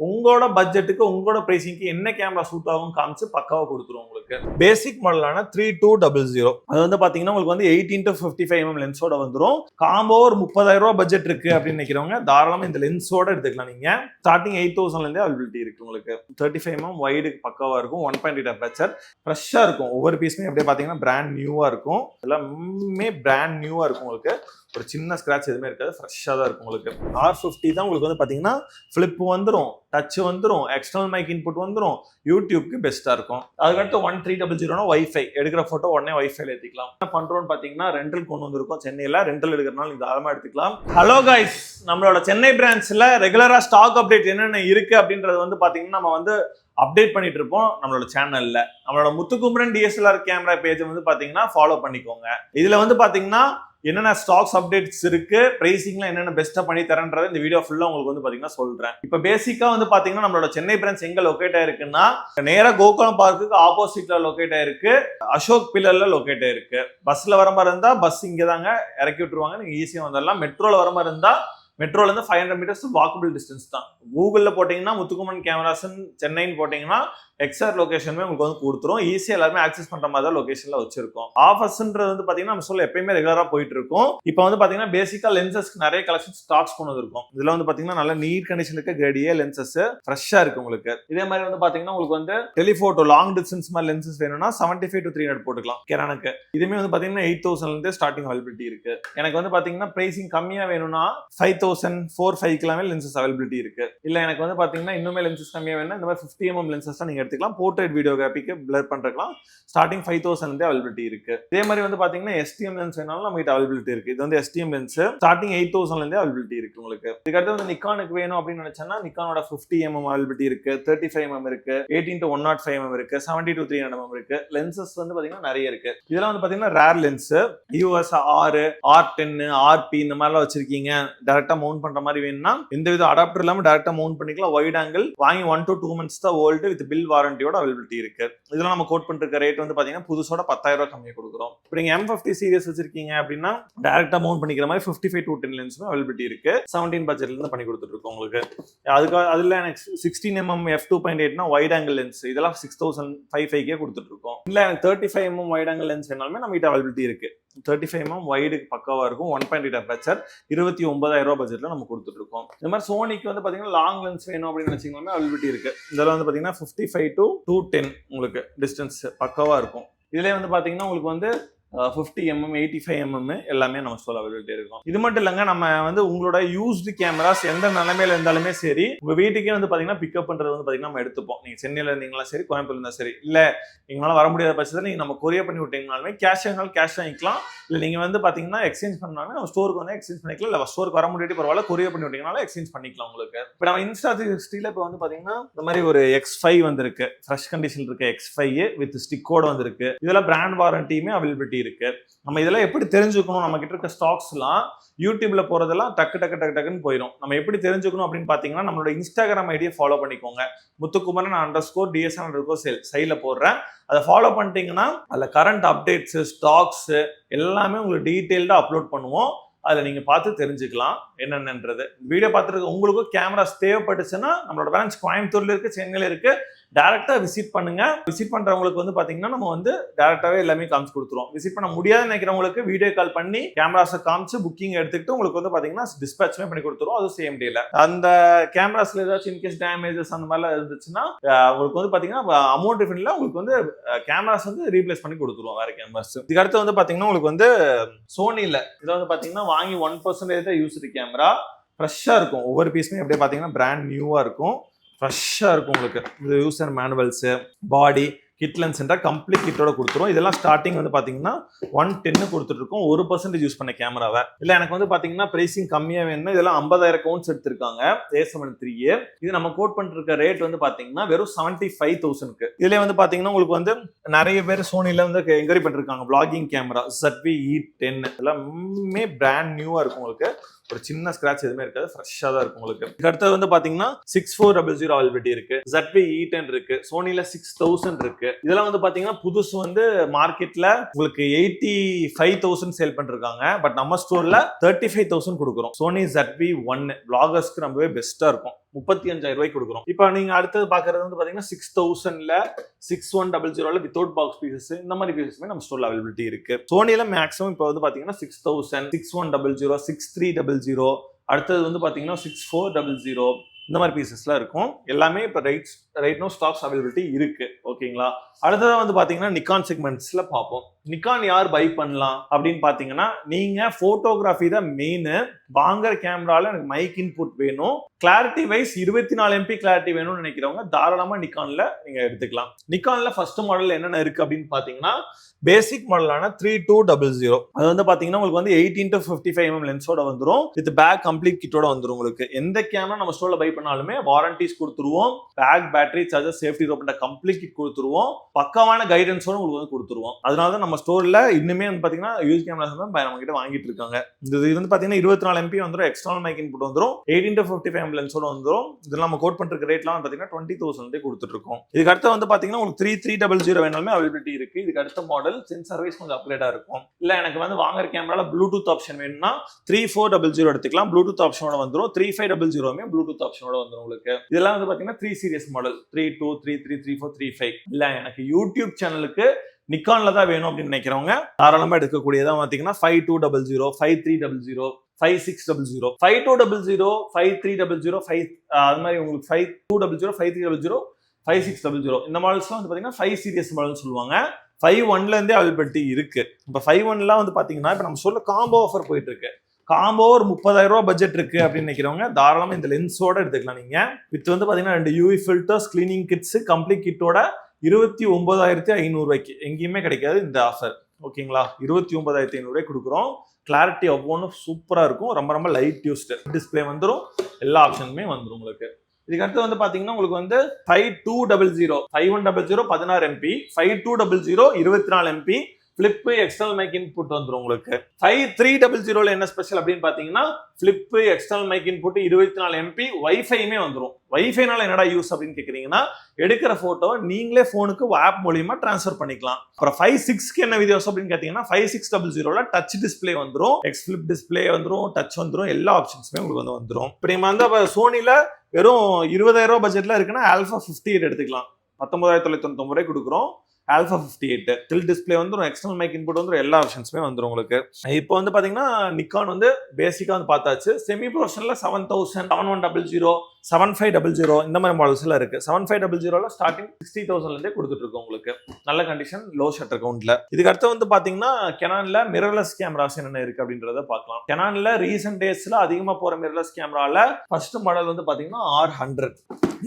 உங்களோட பட்ஜெட்டுக்கு உங்களோட பிரைசிங்க்கு என்ன கேமரா சூட் ஆகும் காமிச்சு பக்காவா கொடுத்துரும் உங்களுக்கு. பேசிக் மாடலான 3200 அது வந்து பாத்தீங்கன்னா உங்களுக்கு வந்து 18-55mm லென்ஸோட வந்துடும். காம்போ ஒரு 30,000 ரூபாய் பட்ஜெட் இருக்கு அப்படின்னு நினைக்கிறவங்க தாராளமா இந்த லென்ஸோட எடுத்துக்கலாம். நீங்க ஸ்டார்டிங் 8,000 இருந்தே அவைலபிலிட்டி இருக்கு உங்களுக்கு. 35mm வைடு பக்காவா இருக்கும். 1.8 அபர்ச்சர் ஃப்ரெஷ்ஷா இருக்கும். ஒவ்வொரு பீஸுமே அப்படியே பாத்தீங்கன்னா பிராண்ட் நியூவா இருக்கும். எல்லாமே பிராண்ட் நியூவா இருக்கும் உங்களுக்கு. ஒரு சின்ன ஸ்கிராட்ச் எதுவுமே இருக்காது. ஃப்ரெஷ்ஷாக தான் இருக்கும் உங்களுக்கு. R50 தான் உங்களுக்கு வந்து பார்த்தீங்கன்னா ஃபிளிப் வந்துடும், டச் வந்துடும், எக்ஸ்டர்னல் மைக் இன்புட் வந்துடும், யூடியூப்க்கு பெஸ்ட்டாக இருக்கும். அதுக்கடுத்து 1300 வைஃபை எடுக்கிற ஃபோட்டோ உடனே வைஃபைல ஏற்றிக்கலாம். என்ன பண்ணுறோன்னு பார்த்தீங்கன்னா ரெண்டல் கொண்டு வந்திருக்கோம் சென்னையில். ரெண்டல் எடுக்கிறனால நீங்கள் தாராளமாக எடுத்துக்கலாம். ஹலோ கைஸ், நம்மளோட சென்னை பிரான்ச்சில் ரெகுலராக ஸ்டாக் அப்டேட் என்னென்ன இருக்குது அப்படின்றது வந்து பார்த்தீங்கன்னா நம்ம வந்து அப்டேட் பண்ணிட்டு இருப்போம் நம்மளோட சேனல்ல. நம்மளோட முத்துக்குமரன் DSLR கேமரா பேஜ் வந்து பாத்தீங்கன்னா ஃபாலோ பண்ணிக்கோங்க. இதுல வந்து பாத்தீங்கன்னா என்னென்ன ஸ்டாக்ஸ் அப்டேட்ஸ் இருக்கு, பிரைசிங்ல என்னென்ன பெஸ்ட்டா பண்ணி தரேன்றதை இந்த வீடியோ ஃபுல்லா உங்களுக்கு வந்து பாத்தீங்கன்னா சொல்றேன். இப்ப பேசிக்கா வந்து பாத்தீங்கன்னா நம்மளோட சென்னை பிரான்ச் எங்க லொகேட் ஆயிருக்குன்னா நேரா கோகுலம் பார்க்குக்கு ஆப்போசிட்ல லொகேட் ஆயிருக்கு. அசோக் பில்லர்ல லொகேட் ஆயிருக்கு. பஸ்ல வர மாதிரி இருந்தா பஸ் இங்க தாங்க இறக்கி விட்டுருவாங்க, நீங்க ஈஸியா வந்துடலாம். மெட்ரோல வர மாதிரி இருந்தா மெட்ரோல இருந்து 500 மீட்டர்ஸ் வாக்கபிள் டிஸ்டன்ஸ் தான். கூகுள்ல போட்டீங்கன்னா முத்துக்குமரன் கேமராஸ் சென்னைன்னு போட்டீங்கன்னா எக்ஸாக்ட் லொகேஷனுமே உங்களுக்கு வந்து கொடுத்துரும். ஈஸியா எல்லாருமே ஆக்சஸ் பண்ற மாதிரி தான் லொகேஷன்ல வச்சிருக்கோம். ஆஃபர்ஸ்ன்றது வந்து பாத்தீங்கன்னா நம்ம சொல்ல எப்பயுமே ரெகுலரா போயிட்டு இருக்கும். இப்போ வந்து பாத்தீங்கன்னா பேசிக்கா லென்சஸ்க்கு நிறைய கலெக்ஷன் ஸ்டாக்ஸ் கொண்டு வந்திருக்கும். இதுல வந்து பாத்தீங்கன்னா நல்ல நீட் கண்டிஷன் இருக்க கிரேட் A லென்சஸ் ஃப்ரெஷ்ஷா இருக்கு உங்களுக்கு. இதே மாதிரி வந்து பாத்தீங்கன்னா உங்களுக்கு வந்து டெலிஃபோட்டோ லாங் டிஸ்டன்ஸ் மாதிரி லென்சஸ் வேணும்னா 75-300 போட்டுக்கலாம் கேனானுக்கு. இதுமே வந்து பாத்தீங்கன்னா 8,000 இருந்து ஸ்டார்டிங் அவைலபிலிட்டி இருக்கு. எனக்கு வந்து பாத்தீங்கன்னா பிரைசிங் கம்மியா வேணும்னா 5,000 4-5 லென்சஸ் அவைலபிலிட்டி இருக்கு. இல்ல எனக்கு வந்து பாத்தீங்கன்னா இன்னுமே லென்சஸ் கம்மியா வேணும்னா இந்த மாதிரி 50mm லென்சஸ் தான் நீங்க எடுத்துக்கலாம். போர்ட்ரேட் வீடியோகிராபிக்கு பிளர் பண்றதுலாம் ஸ்டார்டிங் 5,000 இருந்தே அவைலபிலிட்டி இருக்கு. இதே மாதிரி வந்து பாத்தீங்கன்னா STM லென்ஸ் வேணாலும் நம்ம கிட்ட அவைலபிலிட்டி இருக்கு. இது வந்து STM லென்ஸ் ஸ்டார்டிங் 8,000 இருந்தே அவைலபிலிட்டி இருக்கு உங்களுக்கு. இதுக்கடுத்து வந்து நிக்கானுக்கு வேணும் அப்படின்னு நினைச்சேன்னா நிக்கானோட 50mm அவைலபிலிட்டி இருக்கு, 35mm இருக்கு, 18-105mm இருக்கு, 70-300mm இருக்கு. லென்சஸ் வந்து பாத்தீங்கன்னா நிறைய இருக்கு. இதெல்லாம் வந்து பாத்தீங்கன்னா rare lens. EOS R, R10, RP இந்த மாதிரிலாம் வச்சிருக்கீங்க, டைரக்டா மவுண்ட் பண்ற மாதிரி வேணும்னா எந்த வித அடாப்டர் இல்லாம டைரக்டா மவுண்ட் பண்ணிக்கலாம். வைட் ஆங்கிள் வாங்கி 1 to 2 months தான் ஓல்டு வித் பில் வாரண்டியோட அவைலபிலிட்டி இருக்கு. இதெல்லாம் நம்ம கோட் பண்ணிருக்க ரேட் வந்து பாத்தீங்கன்னா புதுசோட 10,000 ரூபாய் கம்மியா கொடுக்குறோம். இப்போ நீங்க M50 சீரிஸ் வச்சிருக்கீங்க அப்படின்னா டைரக்டா மவுண்ட் பண்ணிக்கிற மாதிரி 55-10 லென்ஸுமே அவைலபிலிட்டி இருக்கு. 17 பட்ஜெட்ல இருந்து பண்ணி கொடுத்துட்டு இருக்கோம் உங்களுக்கு. அதுல எனக்கு 16mm f2.8னா வைட் ஆங்கிள் லென்ஸ் இதெல்லாம் 6,055 கொடுத்துட்டு இருக்கோம். இல்ல எனக்கு 35mm வைட் ஆங்கிள் லென்ஸ் வேணாலுமே நம்ம கிட்ட அவைலபிலிட்டி இருக்கு. 35mm வைடு பக்காவா இருக்கும். 1.8 அபர்ச்சர் 29,000 ரூபாய் பட்ஜெட்ல நம்ம கொடுத்துட்டு இருக்கோம். இந்த மாதிரி சோனிக்கு வந்து பாத்தீங்கன்னா லாங் லென்ஸ் வேணும் அப்படின்னு நினைச்சீங்கன்னா அவைலபிலிட்டி இருக்கு. இதெல்லாம் வந்து பாத்தீங்கன்னா 55-210 உங்களுக்கு டிஸ்டன்ஸ் பக்காவா இருக்கும். இதுல வந்து பாத்தீங்கன்னா உங்களுக்கு வந்து 50mm 85mm எல்லாமே நம்ம சொல்ல அவைலபிலிட்டி இருக்கும். இது மட்டும் இல்லைங்க, நம்ம வந்து உங்களோட யூஸ்டு கேமராஸ் எந்த நிலைமையில இருந்தாலுமே சரி உங்க வீட்டுக்கே வந்து பாத்தீங்கன்னா பிக்கப் பண்றது வந்து பாத்தீங்கன்னா நம்ம எடுத்துப்போம். நீங்க சென்னையில இருந்தீங்களா சரி, கோயம்புத்தூர் இருந்தா சரி, இல்ல எங்களால வர முடியாத பட்சத்தில் நீங்க நம்ம கொரியர் பண்ணி விட்டீங்கனாலுமே கேஷ் ஆனாலும் கேஷ் வாங்கிக்கலாம். இல்ல நீங்க வந்து பாத்தீங்கன்னா எக்ஸ்சேஞ்ச் பண்ணாலும் நம்ம ஸ்டோருக்கு வந்து எக்ஸ்சேஞ்ச் பண்ணிக்கலாம். இல்ல ஸ்டோருக்கு வர முடியாட்டி பரவாயில்ல, கொரியர் பண்ணி விட்டீங்கனாலும் எக்ஸ்சேஞ்ச் பண்ணிக்கலாம் உங்களுக்கு. இப்போ நம்ம Insta360 இப்போ வந்து பாத்தீங்கன்னா இந்த மாதிரி ஒரு X5 வந்திருக்கு. ஃப்ரெஷ் கண்டிஷன் இருக்கு X5 வித் ஸ்டிக்கோட வந்திருக்கு. இதெல்லாம் பிராண்ட் வாரண்டியுமே அவைலபிலிட்டி இருக்கு. நம்ம இதெல்லாம் எப்படி தெரிஞ்சுக்கணும், நம்ம கிட்ட இருக்க ஸ்டாக்ஸ் எல்லாம் யூடியூப்ல போறதெல்லாம் டக்குன்னு போயிடும். நம்ம எப்படி தெரிஞ்சுக்கணும் அப்படின்னு பாத்தீங்கன்னா நம்மளோட இன்ஸ்டாகிராம் ஐடியை ஃபாலோ பண்ணிக்கோங்க. முத்துக்குமரன் _DSLR_sale சைட்ல போடுறேன். அதை ஃபாலோ பண்ணிட்டீங்கன்னா அதுல கரண்ட் அப்டேட்ஸ், ஸ்டாக்ஸ் எல்லாமே உங்களுக்கு டீடைல்டா அப்லோட் பண்ணுவோம். அதில் நீங்கள் பார்த்து தெரிஞ்சுக்கலாம் என்னென்னன்றது. வீடியோ பார்த்துட்டு உங்களுக்கு கேமராஸ் தேவைப்பட்டுச்சுன்னா நம்மளோட பிரான்ச் கோயம்புத்தூர்ல இருக்கு, சென்னையில இருக்கு. டேரக்டா விசிட் பண்ணுங்க. விசிட் பண்றவங்களுக்கு வந்து பாத்தீங்கன்னா நம்ம வந்து டேரக்டாவே எல்லாமே காமிச்சு கொடுத்துருவோம். விசிட் பண்ண முடியாதுன்னு நினைக்கிறவங்களுக்கு வீடியோ கால் பண்ணி கேமராஸை காமிச்சு புக்கிங் எடுத்துக்கிட்டு உங்களுக்கு வந்து பாத்தீங்கன்னா டிஸ்பேச்சுமே பண்ணி கொடுத்துருவோம். அது சேம் டேல. அந்த கேமராஸ்ல ஏதாச்சும் இன்கேஸ் டேமேஜஸ் அந்த மாதிரிலாம் இருந்துச்சுன்னா உங்களுக்கு வந்து பாத்தீங்கன்னா அமௌண்ட் டிஃபரெண்ட்ல உங்களுக்கு வந்து கேமராஸ் வந்து ரீப்ளேஸ் பண்ணி கொடுத்துருவோம் வேற கேமராஸ். இதுக்கு அடுத்து வந்து பாத்தீங்கன்னா உங்களுக்கு வந்து சோனில இதை வந்து பாத்தீங்கன்னா வாங்கி 1% தான் யூஸ்டு கேமரா. ஃப்ரெஷ்ஷா இருக்கும். ஒவ்வொரு பீஸுமே அப்படியே பாத்தீங்கன்னா பிராண்ட் நியூவா இருக்கும். ஃப்ரெஷ்ஷாக இருக்கும் உங்களுக்கு. இது user manuals, body kit lens complete கிட்டோட கொடுத்துரும். இதெல்லாம் ஸ்டார்டிங் வந்து பார்த்தீங்கன்னா 110 கொடுத்துருக்கோம் 1% யூஸ் பண்ண கேமராவை. இல்லை எனக்கு வந்து பார்த்தீங்கன்னா பிரைசிங் கம்மியாக வேணும்னா இதெல்லாம் 50,000 கவுண்ட்ஸ் எடுத்திருக்காங்க A7 III. இது நம்ம கோட் பண்ணிருக்க ரேட் வந்து பார்த்தீங்கன்னா வெறும் 75,000க்கு. இதுல வந்து பார்த்தீங்கன்னா உங்களுக்கு வந்து நிறைய பேர் சோனில வந்து என்கொயரி பண்ணிருக்காங்க பிளாகிங் கேமரா ZV-E10 எல்லாமே பிராண்ட் நியூவா இருக்கும் உங்களுக்கு. ஒரு சின்ன ஸ்கிராட்ச் எதுவுமே இருக்காது, ஃப்ரெஷ்ஷாக தான் இருக்கும் உங்களுக்கு. அடுத்தது வந்து பாத்தீங்கன்னா 6400 அவைலபிலிட்டி இருக்கு. ZV-E10 இருக்கு. சோனில 6000 இருக்கு. இதெல்லாம் வந்து பாத்தீங்கன்னா புதுசு வந்து மார்க்கெட்ல உங்களுக்கு 85,000 சேல் பண்ணிருக்காங்க. பட் நம்ம ஸ்டோர்ல 35,000 கொடுக்குறோம். சோனி ZV-1 vloggers ரொம்பவே பெஸ்டா இருக்கும். 35,000 ரூபாய்க்கு கொடுக்குறோம். இப்போ நீங்க அடுத்தது பாக்குறது வந்து பாத்தீங்கன்னா 6,000ல 6100 வித்தவுட் பாக்ஸ் பீசஸ் இந்த மாதிரி பீசஸ்மே நம்ம ஸ்டோர்ல அவைலபிலிட்டி இருக்கு. சோனில மேக்ஸிமம் இப்போ வந்து பாத்தீங்கன்னா 6,000, 6100, 6300, அடுத்தது வந்து பாத்தீங்கன்னா 6400 இந்த மாதிரி பீசஸ்லாம் இருக்கும். எல்லாமே இப்போ ரைட் நோ ஸ்டாக்ஸ் அவைலபிலிட்டி இருக்கு. ஓகேங்களா? அடுத்தது வந்து பாத்தீங்கன்னா நிக்கான் செக்மெண்ட்ஸ்ல பார்ப்போம். நிக்கான் யார் பை பண்ணலாம் அப்படின்னு பாத்தீங்கன்னா, நீங்க போட்டோகிராஃபி தான் மெயின், வாங்குற கேமரால எனக்கு மைக் இன்புட் வேணும், கிளாரிட்டி வைஸ் 24 MP கிளாரிட்டி வேணும்னு நினைக்கிறவங்க தாராளமா நிக்கான்ல நீங்க எடுத்துக்கலாம். நிக்கான்ல ஃபர்ஸ்ட் மாடல் என்னென்ன இருக்கு அப்படின்னு பாத்தீங்கன்னா, பேசிக் மாடலான 3200. அது வந்து பாத்தீங்கன்னா உங்களுக்கு வந்து 18-55mm லென்ஸோட வந்துரும், வித் பேக் கம்ப்ளீட் கிட்டோட வந்துரும். உங்களுக்கு எந்த கேமரா நம்ம ஸ்டோர்ல பை பண்ணாலுமே வாரண்டிஸ் கொடுத்துருவோம், bag, battery, charger, safety rope complete kit கொடுத்துருவோம், பக்கமான கைடன்ஸோட உங்களுக்கு வந்து கொடுத்துருவோம். அதனால தான் நம்ம ஸ்டோர்ல இன்னுமே வந்து பாத்தீங்கன்னா யூஸ் கேமராஸ் வந்து நம்ம கிட்ட வாங்கிட்டு இருக்காங்க. இது வந்து பாத்தீங்கன்னா 24 MP வந்துரும், எக்ஸ்டர்னல் மைக் இன்புட் வந்துரும், 18-55mm லென்ஸோட வந்துரும். இதெல்லாம் நம்ம கோட் பண்ற ரேட்லாம் பாத்தீங்கன்னா 20,000 கொடுத்துட்டு இருக்கோம். இதுக்கு அடுத்து வந்து பாத்தீங்கன்னா உங்களுக்கு 3300 வேணாலுமே அவைலபிலிட்டி இருக்கு. இதுக்கு அடுத்த மாடல் சென்சார் வைஸ் கொஞ்சம் அப்கிரேடா இருக்கும். இல்ல எனக்கு வந்து வாங்குற கேமரால ப்ளூடூத் ஆப்ஷன் வேணும்னா 3400 எடுத்துக்கலாம், ப்ளூடூத் ஆப்ஷனோட வந்துரும். 3500 ப்ளூடூத் ஆப்ஷனோட வந்துரும் உங்களுக்கு. இதெல்லாம் வந்து பாத்தீங்கன்னா 3 சீரிஸ் மாடல், 32, 33, 34, 35. இல்ல எனக்கு யூடியூப் சேனலுக்கு நிக்கான்ல தான் வேணும் அப்படின்னு நினைக்கிறவங்க தாராளமா எடுக்கக்கூடியதா பாத்தீங்கன்னா 5200, 5300, 5600, 5200, 5300, அது மாதிரி உங்களுக்கு 5200, 5300, 5600 இந்த மாடல்ஸ்லாம் வந்து பாத்தீங்கன்னா 5 சீரிஸ் மாடல்னு சொல்லுவாங்க. 5.1ல இருந்தே அவைலபிலிட்டி இருக்கு. இப்போ 5.1லாம் வந்து பாத்தீங்கன்னா இப்போ நம்ம சொல்ல காம்போ ஆஃபர் போயிட்டு இருக்கு. காம்போ ஒரு 30,000 ரூபாய் பட்ஜெட் இருக்கு அப்படின்னு நினைக்கிறவங்க தாராளமா இந்த லென்ஸோட எடுத்துக்கலாம். நீங்க வித் வந்து பாத்தீங்கன்னா 2 UV filters, cleaning kits, complete கிட்டோட 29,500 ரூபாய்க்கு எங்கேயுமே கிடைக்காது இந்த ஆஃபர். ஓகேங்களா? 29,500 ரூபாய்க்கு கொடுக்குறோம். கிளாரிட்டி அவ்வளோ சூப்பரா இருக்கும், ரொம்ப ரொம்ப லைட் யூஸ்டு, டிஸ்பிளே வந்துடும், எல்லா ஆப்ஷனுமே வந்துடும் உங்களுக்கு. இதுக்கு அடுத்து வந்து பாத்தீங்கன்னா உங்களுக்கு வந்து 5200, 5100 16 MP, 5200 24 MP, flip, external mic input வந்துடும் உங்களுக்கு. 5300 என்ன ஸ்பெஷல் அப்படின்னு பாத்தீங்கன்னா, flip, external mic input, 24 MP, வைஃபையுமே வந்துடும். வைஃபைனால என்னடா யூஸ் அப்படின்னு கேக்குறீங்கன்னா, எடுக்கிற போட்டோ நீங்களே போனுக்கு ஆப் மூலியமா டிரான்ஸ்ஃபர் பண்ணிக்கலாம். அப்புறம் 56க்கு என்ன வீடியோஸ் அப்படின்னு கேட்டீங்கன்னா, 5600ல டச் டிஸ்பிளே வந்துடும், எக்ஸ் ஃபிளிப் டிஸ்பிளே வந்துடும், டச் வந்துடும், எல்லா ஆப்ஷன்ஸுமே உங்களுக்கு வந்துடும். இப்போ நீங்க வந்து சோனில வெறும் 20,000 ரூபாய் பட்ஜெட்ல இருக்குன்னா ஆல்பா 58 எடுத்துக்கலாம். 19,999 ரூபாய் கொடுக்குறோம். ஆல்பா 58 டில் டிஸ்பிளே வந்துடும், எக்ஸ்டர்னல் மைக் இன்புட் வந்துடும், எல்லா ஆப்ஷன்ஸுமே வந்துடும் உங்களுக்கு. இப்போ வந்து பாத்தீங்கன்னா நிக்கான் வந்து பேசிக்கா வந்து பார்த்தாச்சு. செமி ப்ரொஃபஷனல்ல 7000, 7100, 7500 இந்த மாதிரி மாடல்ஸ் எல்லாம் இருக்கு. 7500ல ஸ்டார்டிங் 60,000ல இருந்தே கொடுத்துட்டு இருக்கோம் உங்களுக்கு. நல்ல கண்டிஷன், லோ ஷட்டர் கவுண்ட்ல. இதுக்கு அடுத்து வந்து பாத்தீங்கன்னா கெனான்ல மிரர்லெஸ் கேமராஸ் என்னென்ன இருக்கு அப்படின்றத பார்க்கலாம். கெனான்ல ரீசெண்ட் டேஸ்ல அதிகமா போற மிரர்லெஸ் கேமரால ஃபர்ஸ்ட் மாடல் வந்து பாத்தீங்கன்னா R100.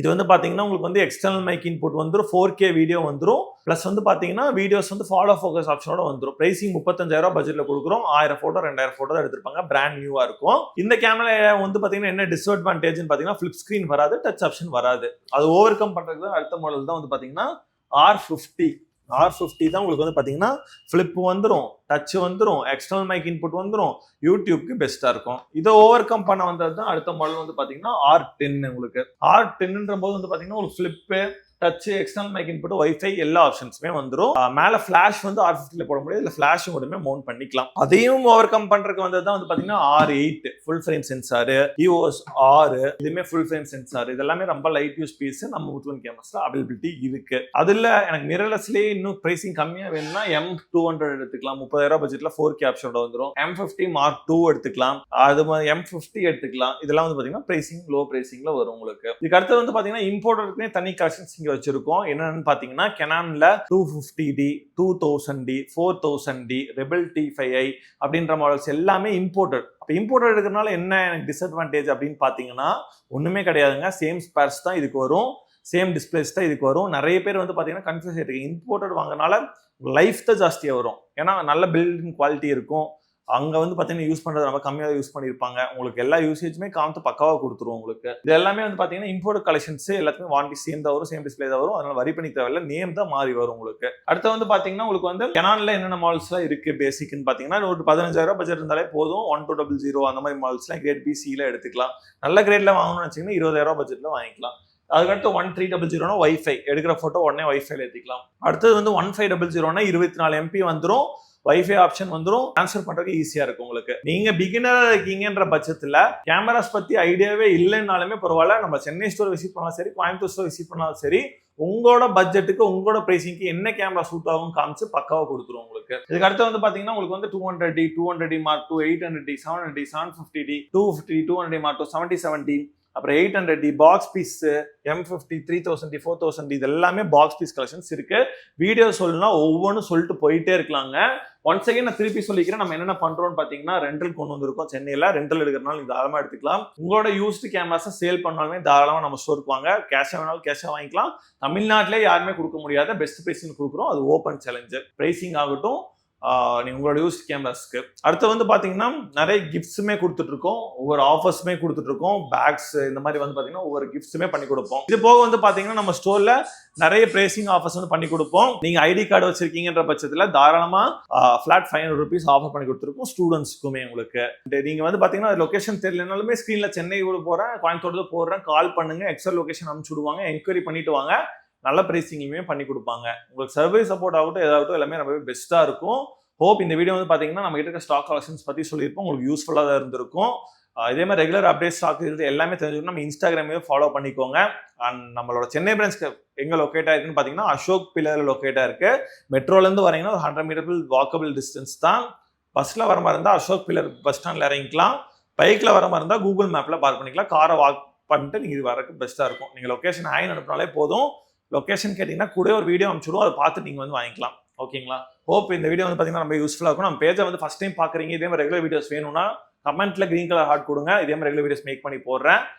இது வந்து பாத்தீங்கன்னா உங்களுக்கு வந்து எக்ஸ்டர்னல் மைக் இன்புட் வந்துரும், 4K வீடியோ வந்துரும், பிளஸ் வந்து பாத்தீங்கன்னா வீடியோஸ் வந்து ஃபாலோ ஃபோக்கஸ் ஆப்ஷனோட வந்துரும். பிரைசிங் 35,000 ரூபாய் பட்ஜெட்ல கொடுக்குறோம். 1000 போட்டோ 2000 போட்டோ தான் எடுத்திருப்பாங்க, பிராண்ட் நியூவா இருக்கும். இந்த கேமரா வந்து பாத்தீங்கன்னா என்ன டிஸ்அட்வான்டேஜ்னு பாத்தீங்கன்னா, ஃபிளிப் ஸ்கிரீன் வராது, டச் ஆப்ஷன் வராது. அது ஓவர் கம் பண்றதுக்கு அடுத்த மாடல் தான் வந்து பாத்தீங்கன்னா R50. R50 தான் உங்களுக்கு வந்து பாத்தீங்கன்னா ஃபிளிப் வந்துரும், டச் வந்துரும், எக்ஸ்டர்னல் மைக் இன்புட் வந்துரும், யூடியூப்க்கு பெஸ்டா இருக்கும். இதை ஓவர் கம் பண்ண வந்தது தான் அடுத்த மாடல் வந்து பாத்தீங்கன்னா R10. உங்களுக்கு R10ன்ற போது வந்து பாத்தீங்கன்னா உங்களுக்கு flip, touch, external mic input, wifi எல்லா ஆப்ஷன்ஸுமே வந்துரும். மேல ஃபிளாஷ் வந்து R50ல போட முடியாது, இல்ல ஃபிளாஷ் மட்டுமே மவுண்ட் பண்ணிக்கலாம். அதையும் ஓவர் கம் பண்றதுக்கு வந்தது தான் வந்து பாத்தீங்கன்னா R8 full frame sensor, EOS R இதுமே ஃபுல் ஃப்ரேம் சென்சார். இதெல்லாமே ரொம்ப லைட் யூஸ் பீஸ் நம்ம முத்துவன் கேமராஸ்ல அவைலபிலிட்டி இருக்கு. அதுல எனக்கு மிரர்லெஸ்லயே இன்னும் பிரைசிங் கம்மியா வேணும்னா M200 எடுத்துக்கலாம். 30,000 ரூபாய் பட்ஜெட்ல 4K ஆப்ஷனோட வந்துரும். M50 Mark II எடுத்துக்கலாம், அது மாதிரி M50 எடுத்துக்கலாம். இதெல்லாம் வந்து பாத்தீங்கன்னா பிரைசிங் லோ பிரைசிங்ல வரும் உங்களுக்கு. இதுக்கு அடுத்து வந்து பாத்தீங்கன்னா இம்போர்ட்டருக்குனே தனி கலெக்ஷன்ஸ் இங்க வச்சிருக்கோம். என்னன்னு பாத்தீங்கன்னா கெனான்ல 250D, 2000D, 4000D, rebel T5i அப்படின்ற மாடல்ஸ் எல்லாமே இம்போர்ட்டட். அப்ப இம்போர்ட்டட் இருக்கிறதுனால என்ன எனக்கு டிஸ்அட்வான்டேஜ் அப்படின்னு பாத்தீங்கன்னா ஒண்ணுமே கிடையாதுங்க. சேம் ஸ்பேர்ஸ் தான் இதுக்கு வரும், சேம் டிஸ்பிளேஸ் தான் இதுக்கு வரும். நிறைய பேர் வந்து பாத்தீங்கன்னா கன்ஃபியூஸ் ஆயிருக்கு. இம்போர்ட்டட் வாங்குறதுனால லைஃப் தான் ஜாஸ்தியா வரும், ஏன்னா நல்ல பில்டிங் குவாலிட்டி இருக்கும். அங்க வந்து பாத்தீங்கன்னா யூஸ் பண்றது நம்ம கம்மியா யூஸ் பண்ணிருப்பாங்க. உங்களுக்கு எல்லா யூசேஜுமே காமித்து பக்காவா கொடுத்துருவோம் உங்களுக்கு. இது எல்லாமே வந்து பாத்தீங்கன்னா இம்போர்ட் கலெக்ஷன்ஸ் எல்லாத்துமே வாரண்டி சேம் தான் வரும், சேம் டிஸ்பிளே தான் வரும். அதனால வரி பண்ணி தேவையில்ல, நேம் தான் மாறி வரும் உங்களுக்கு. அடுத்து வந்து பாத்தீங்கன்னா உங்களுக்கு வந்து கெனான்ல என்னென்ன மாடல்ஸ் எல்லாம் இருக்கு பேசிக்னு பாத்தீங்கன்னா ஒரு 15,000 ரூபாய் பட்ஜெட் இருந்தாலே போதும். 1200 அந்த மாதிரி மாடல்ஸ் எல்லாம் கிரேட் B, C எடுத்துக்கலாம். நல்ல கிரேட்ல வாங்கணும்னு வச்சீங்கன்னா 20,000 ரூபாய் பட்ஜெட்ல வாங்கிக்கலாம். அதுக்கடுத்து 1300 வைஃபை, எடுக்கிற போட்டோ உடனே வைஃபைல ஏற்றிக்கலாம். அடுத்தது வந்து 1500 24 MP வந்துடும். வைஃபை ஆப்ஷன் வந்துடும், ட்ரான்ஸ்ஃபர் பண்றதுக்கு ஈஸியா இருக்கும் உங்களுக்கு. நீங்க பிகினரா இருக்கீங்கன்ற பட்சத்துல கேமராஸ் பத்தி ஐடியாவே இல்லைன்னாலுமே பரவாயில்ல, நம்ம சென்னை ஸ்டோர் விசிட் பண்ணாலும் சரி, கோயம்புத்தூர் ஸ்டோர் விசிட் பண்ணாலும் சரி, உங்களோட பட்ஜெட்டுக்கு உங்களோட பிரைசிங்க்கு என்ன கேமரா சூட் ஆகும் காமிச்சு பக்காவா கொடுத்துரும் உங்களுக்கு. இதுக்கு அடுத்து வந்து பாத்தீங்கன்னா உங்களுக்கு வந்து 200D, 200D Mark II, 800D, 700D, 750D, 250D, 200D Mark II, 7070, அப்புறம் 800D box piece, M50, 3000D, 4000D, இது எல்லாமே பாக்ஸ் பீஸ் கலெக்ஷன்ஸ் இருக்கு. வீடியோ சொல்லணும்னா ஒவ்வொன்றும் சொல்லிட்டு போயிட்டே இருக்கலாங்க. ஒன்ஸ் அகைன் நான் திருப்பி சொல்லிக்கிறேன், நம்ம என்னென்ன பண்றோம்னு பாத்தீங்கன்னா ரெண்டல் கொண்டு வந்திருக்கோம் சென்னையில. ரெண்டல் எடுக்கிறனால நீங்க தாராளமா எடுத்துக்கலாம். உங்களோட யூஸ்டு கேமராஸை சேல் பண்ணாலுமே தாராளமா நம்ம ஸ்டோருக்கு வாங்க. கேஷா வேணாலும் கேஷா வாங்கிக்கலாம். தமிழ்நாட்டிலே யாருமே கொடுக்க முடியாத பெஸ்ட் பிரைசிங் கொடுக்குறோம். அது ஓப்பன் சேலஞ்சர் பிரைசிங் ஆகட்டும், நீங்க உங்களோட யூஸ் கேமராஸ்க்கு. அடுத்து வந்து பாத்தீங்கன்னா நிறைய கிஃப்ட்ஸுமே கொடுத்துட்டு இருக்கோம், ஒவ்வொரு ஆஃபர்ஸுமே கொடுத்துட்டு இருக்கோம். பேக்ஸ் இந்த மாதிரி வந்து பாத்தீங்கன்னா ஒவ்வொரு கிஃப்ட்ஸுமே பண்ணி கொடுப்போம். இது போக வந்து பாத்தீங்கன்னா நம்ம ஸ்டோர்ல நிறைய பிரைசிங் ஆஃபர்ஸ் வந்து பண்ணி கொடுப்போம். நீங்க ஐடி கார்டு வச்சிருக்கீங்கன்ற பட்சத்துல தாராளமா ஃபிளாட் 500 rupees ஆஃபர் பண்ணி கொடுத்துருக்கோம் ஸ்டூடெண்ட்ஸ்க்குமே உங்களுக்கு. நீங்க வந்து பாத்தீங்கன்னா லொகேஷன் தெரியலனாலுமே ஸ்கிரீன்ல சென்னை போறேன், கோயம்புத்தூர்ல போடுறேன், கால் பண்ணுங்க, எக்ஸல் லொகேஷன் அனுப்பிச்சு விடுவாங்க, என்கொயரி பண்ணிட்டு வாங்க, நல்ல பிரைசிங்லையுமே பண்ணி கொடுப்பாங்க. உங்களுக்கு சர்வீஸ் சப்போர்ட் ஆகட்டும் ஏதாகட்டும் எல்லாமே ரொம்பவே பெஸ்ட்டா இருக்கும். ஹோப் இந்த வீடியோ வந்து பாத்தீங்கன்னா நம்ம கிட்ட இருக்க ஸ்டாக் கலெக்ஷன்ஸ் பத்தி சொல்லியிருப்போம், உங்களுக்கு யூஸ்ஃபுல்லா தான் இருந்திருக்கும். இதே மாதிரி ரெகுலர் அப்டேட் ஸ்டாக் இது எல்லாமே தெரிஞ்சுக்கணும் நம்ம இன்ஸ்டாகிராமே ஃபாலோ பண்ணிக்கோங்க. அண்ட் நம்மளோட சென்னை பிரான்ச் எங்க லொக்கேட் ஆயிருக்குன்னு பாத்தீங்கன்னா அசோக் பில்லர்ல லொக்கேட் ஆயிருக்கு. மெட்ரோல இருந்து வரீங்கன்னா ஒரு 100 meter வாக்கபிள் டிஸ்டன்ஸ் தான். பஸ்ல வர மாதிரி இருந்தா அசோக் பில்லர் பஸ் ஸ்டாண்ட்ல இறங்கிக்கலாம். பைக்ல வர மாதிரி இருந்தா கூகுள் மேப்ல பார்க் பண்ணிக்கலாம். காரை வாக் பண்ணிட்டு நீங்க இது வரக்கு பெஸ்ட்டா இருக்கும். நீங்க லொகேஷன் ஹைன்னு அனுப்பினாலே போதும். லொகேஷன் கேட்டீங்கன்னா கூட ஒரு வீடியோ அனுப்பிச்சுடுவோம், அதை பார்த்து நீங்க வந்து வாங்கிக்கலாம். ஓகேங்களா? ஹோப் இந்த வீடியோ வந்து பாத்தீங்கன்னா ரொம்ப யூஸ்ஃபுல்லா இருக்கும். நம்ம பேஜை வந்து ஃபர்ஸ்ட் டைம் பாக்குறீங்க, இதே மாதிரி ரெகுலர் வீடியோஸ் வேணும்னா கமெண்ட்ல கிரீன் கலர் ஹார்ட் கொடுங்க. இதே மாதிரி ரெகுலர் வீடியோஸ் மேக் பண்ணி போடுறேன்.